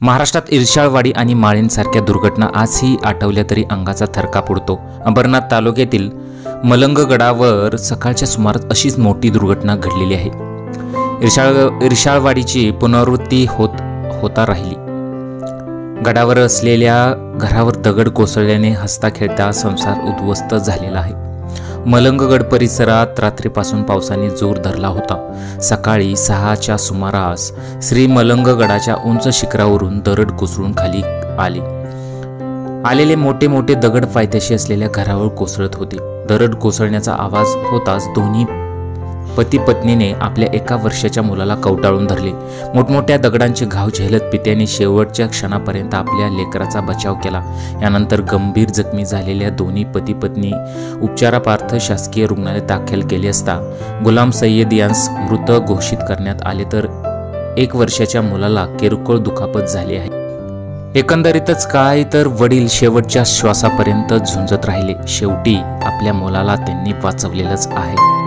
महाराष्ट्रात इर्शाळवाडी आणि माळीणसारख्या दुर्घटना आजही आठवल्या तरी अंगाचा थरकाप उडतो। अंबरनाथ तालुक्यातील मलंगगडावर सकाळच्या सुमारास अशीच मोठी दुर्घटना घडलेली आहे। इर्शाळवाडीची पुनरावृत्ती होता राहिली। गडावर असलेल्या घरावर दगड कोसळल्याने हसता खेळता संसार उद्ध्वस्त झालेला आहे। मलंगगड परिसरात रात्रीपासून पावसाने जोर धरला होता। सकाळी 6च्या सुमारास श्री मलंगगडाच्या उंच शिखरावरून दरड कोसळून खाली आलेले मोठे मोठे दगड पायथ्याशी असलेल्या घरावर कोसळत होते। दरड कोसळण्याचा आवाज होताच दोन्ही पती पत्नीने आपल्या 1 वर्षाच्या मुलाला कवटाळून धरले। मोठमोठ्या दगडांचे घाव झेलत पित्याने शेवटच्या क्षणापर्यंत आपल्या लेकराचा बचाव केला। यानंतर गंभीर जखमी झालेल्या दोन्ही पती पत्नी उपचारापार्थ शासकीय रुग्णालयात दाखल केले असता गुलाम सय्यद यांस मृत घोषित करण्यात आले, तर 1 वर्षाच्या मुलाला किरकोळ दुखापत झाली आहे। एकंदरीतच काय तर वडील शेवटच्या श्वासापर्यंत झुंजत राहिले। शेवटी आपल्या मुलाला त्यांनी वाचवलेलंच आहे।